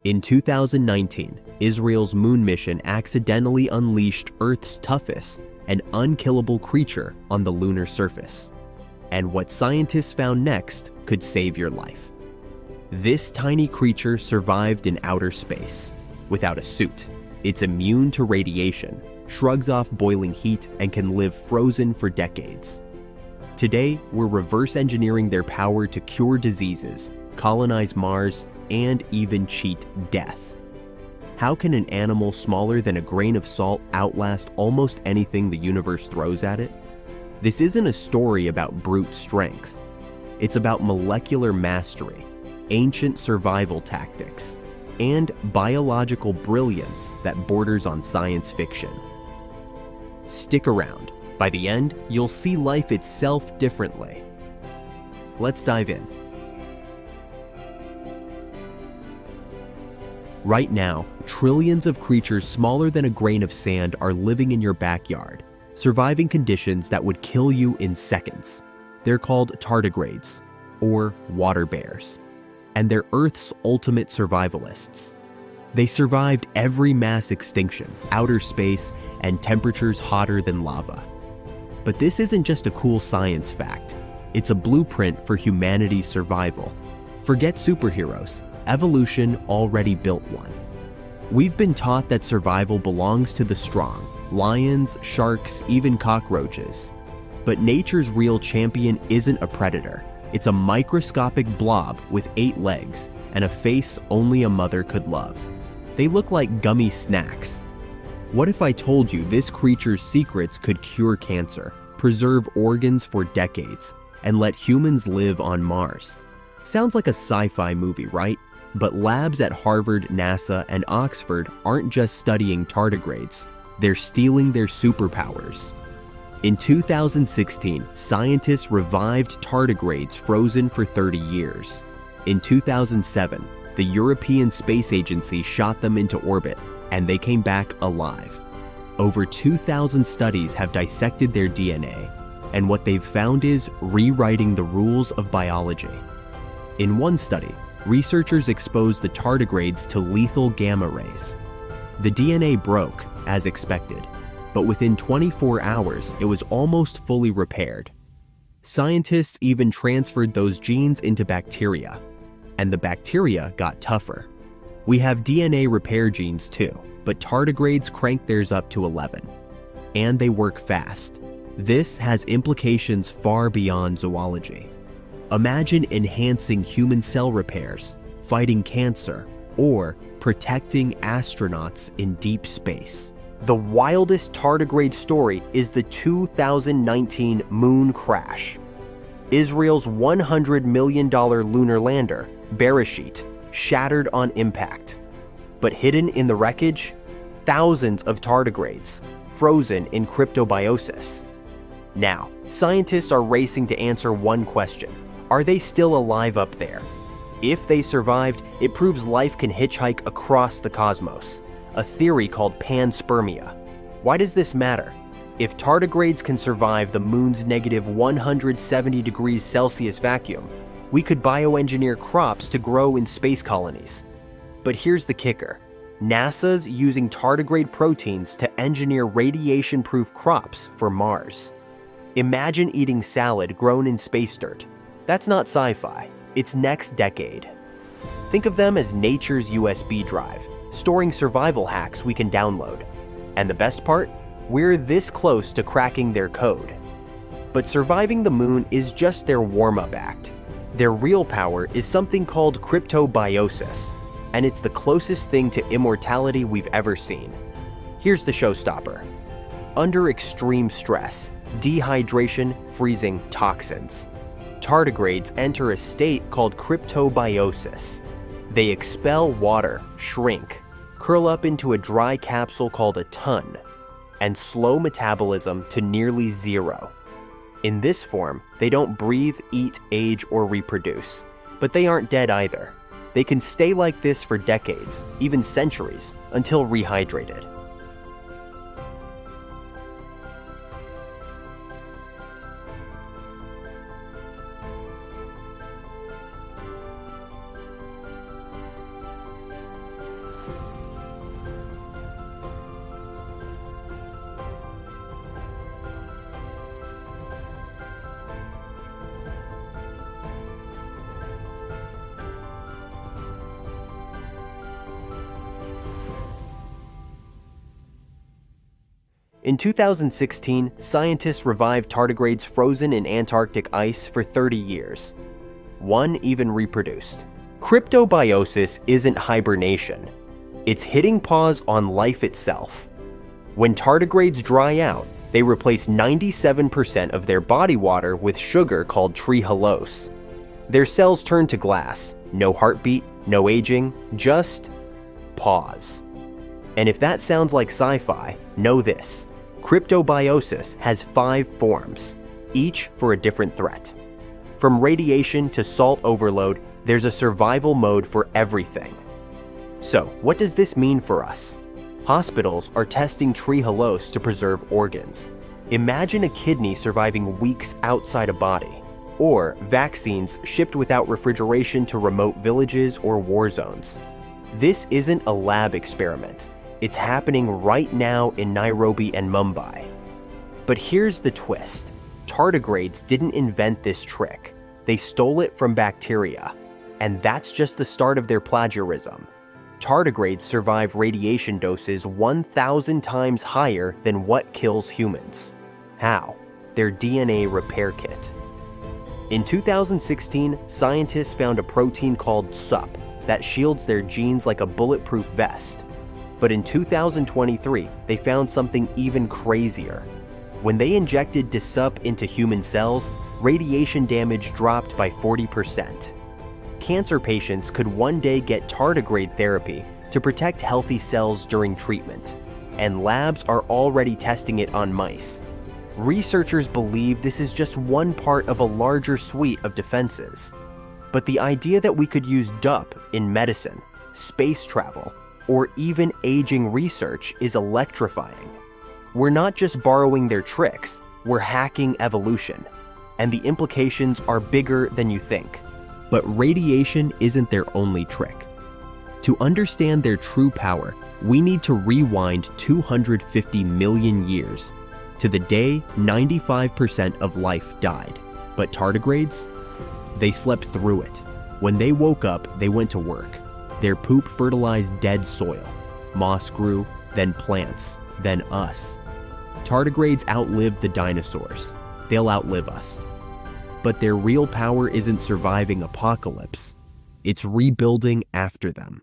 In 2019, Israel's moon mission accidentally unleashed Earth's toughest and unkillable creature on the lunar surface. And what scientists found next could save your life. This tiny creature survived in outer space without a suit. It's immune to radiation, shrugs off boiling heat, and can live frozen for decades. Today, we're reverse engineering their power to cure diseases, colonize Mars, and even cheat death. How can an animal smaller than a grain of salt outlast almost anything the universe throws at it? This isn't a story about brute strength. It's about molecular mastery, ancient survival tactics, and biological brilliance that borders on science fiction. Stick around. By the end, you'll see life itself differently. Let's dive in. Right now, trillions of creatures smaller than a grain of sand are living in your backyard, surviving conditions that would kill you in seconds. They're called tardigrades, or water bears, and they're Earth's ultimate survivalists. They survived every mass extinction, outer space, and temperatures hotter than lava. But this isn't just a cool science fact. It's a blueprint for humanity's survival. Forget superheroes. Evolution already built one. We've been taught that survival belongs to the strong, lions, sharks, even cockroaches. But nature's real champion isn't a predator. It's a microscopic blob with 8 legs and a face only a mother could love. They look like gummy snacks. What if I told you this creature's secrets could cure cancer, preserve organs for decades, and let humans live on Mars? Sounds like a sci-fi movie, right? But labs at Harvard, NASA, and Oxford aren't just studying tardigrades, they're stealing their superpowers. In 2016, scientists revived tardigrades frozen for 30 years. In 2007, the European Space Agency shot them into orbit, and they came back alive. Over 2,000 studies have dissected their DNA, and what they've found is rewriting the rules of biology. In one study, researchers exposed the tardigrades to lethal gamma rays. The DNA broke, as expected, but within 24 hours, it was almost fully repaired. Scientists even transferred those genes into bacteria, and the bacteria got tougher. We have DNA repair genes too, but tardigrades crank theirs up to 11. And they work fast. This has implications far beyond zoology. Imagine enhancing human cell repairs, fighting cancer, or protecting astronauts in deep space. The wildest tardigrade story is the 2019 moon crash. Israel's $100 million lunar lander, Bereshit, shattered on impact. But hidden in the wreckage, thousands of tardigrades, frozen in cryptobiosis. Now, scientists are racing to answer one question. Are they still alive up there? If they survived, it proves life can hitchhike across the cosmos, a theory called panspermia. Why does this matter? If tardigrades can survive the moon's negative 170 degrees Celsius vacuum, we could bioengineer crops to grow in space colonies. But here's the kicker. NASA's using tardigrade proteins to engineer radiation-proof crops for Mars. Imagine eating salad grown in space dirt. That's not sci-fi, it's next decade. Think of them as nature's USB drive, storing survival hacks we can download. And the best part? We're this close to cracking their code. But surviving the moon is just their warm-up act. Their real power is something called cryptobiosis, and it's the closest thing to immortality we've ever seen. Here's the showstopper. Under extreme stress, dehydration, freezing, toxins, tardigrades enter a state called cryptobiosis. They expel water, shrink, curl up into a dry capsule called a ton, and slow metabolism to nearly zero. In this form, they don't breathe, eat, age, or reproduce. But they aren't dead either. They can stay like this for decades, even centuries, until rehydrated. In 2016, scientists revived tardigrades frozen in Antarctic ice for 30 years. One even reproduced. Cryptobiosis isn't hibernation. It's hitting pause on life itself. When tardigrades dry out, they replace 97% of their body water with sugar called trehalose. Their cells turn to glass. No heartbeat, no aging, just pause. And if that sounds like sci-fi, know this. Cryptobiosis has 5 forms, each for a different threat. From radiation to salt overload, there's a survival mode for everything. So, what does this mean for us? Hospitals are testing trehalose to preserve organs. Imagine a kidney surviving weeks outside a body, or vaccines shipped without refrigeration to remote villages or war zones. This isn't a lab experiment. It's happening right now in Nairobi and Mumbai. But here's the twist. Tardigrades didn't invent this trick. They stole it from bacteria. And that's just the start of their plagiarism. Tardigrades survive radiation doses 1,000 times higher than what kills humans. How? Their DNA repair kit. In 2016, scientists found a protein called Dsup that shields their genes like a bulletproof vest. But in 2023, they found something even crazier. When they injected Dsup into human cells, radiation damage dropped by 40%. Cancer patients could one day get tardigrade therapy to protect healthy cells during treatment, and labs are already testing it on mice. Researchers believe this is just one part of a larger suite of defenses. But the idea that we could use Dsup in medicine, space travel, or even aging research is electrifying. We're not just borrowing their tricks, we're hacking evolution. And the implications are bigger than you think. But radiation isn't their only trick. To understand their true power, we need to rewind 250 million years to the day 95% of life died. But tardigrades? They slept through it. When they woke up, they went to work. Their poop fertilized dead soil. Moss grew, then plants, then us. Tardigrades outlived the dinosaurs. They'll outlive us. But their real power isn't surviving apocalypse. It's rebuilding after them.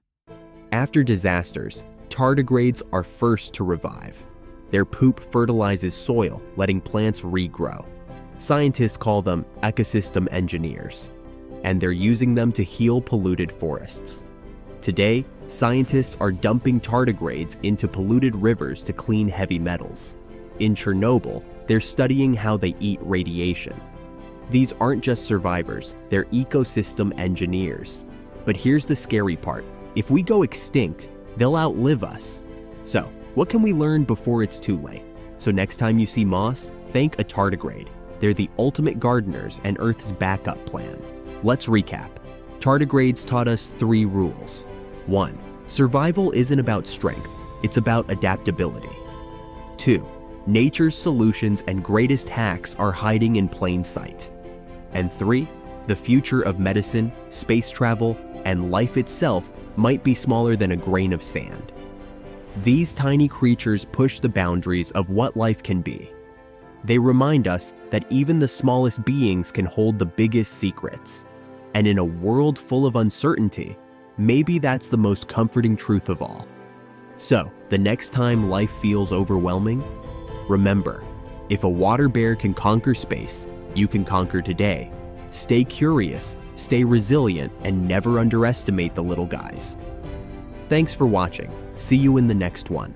After disasters, tardigrades are first to revive. Their poop fertilizes soil, letting plants regrow. Scientists call them ecosystem engineers, and they're using them to heal polluted forests. Today, scientists are dumping tardigrades into polluted rivers to clean heavy metals. In Chernobyl, they're studying how they eat radiation. These aren't just survivors, they're ecosystem engineers. But here's the scary part. If we go extinct, they'll outlive us. So, what can we learn before it's too late? So next time you see moss, thank a tardigrade. They're the ultimate gardeners and Earth's backup plan. Let's recap. Tardigrades taught us 3 rules. 1. Survival isn't about strength, it's about adaptability. 2. Nature's solutions and greatest hacks are hiding in plain sight. And 3. The future of medicine, space travel, and life itself might be smaller than a grain of sand. These tiny creatures push the boundaries of what life can be. They remind us that even the smallest beings can hold the biggest secrets. And in a world full of uncertainty, maybe that's the most comforting truth of all. So, the next time life feels overwhelming, remember, if a water bear can conquer space, you can conquer today. Stay curious, stay resilient, and never underestimate the little guys. Thanks for watching. See you in the next one.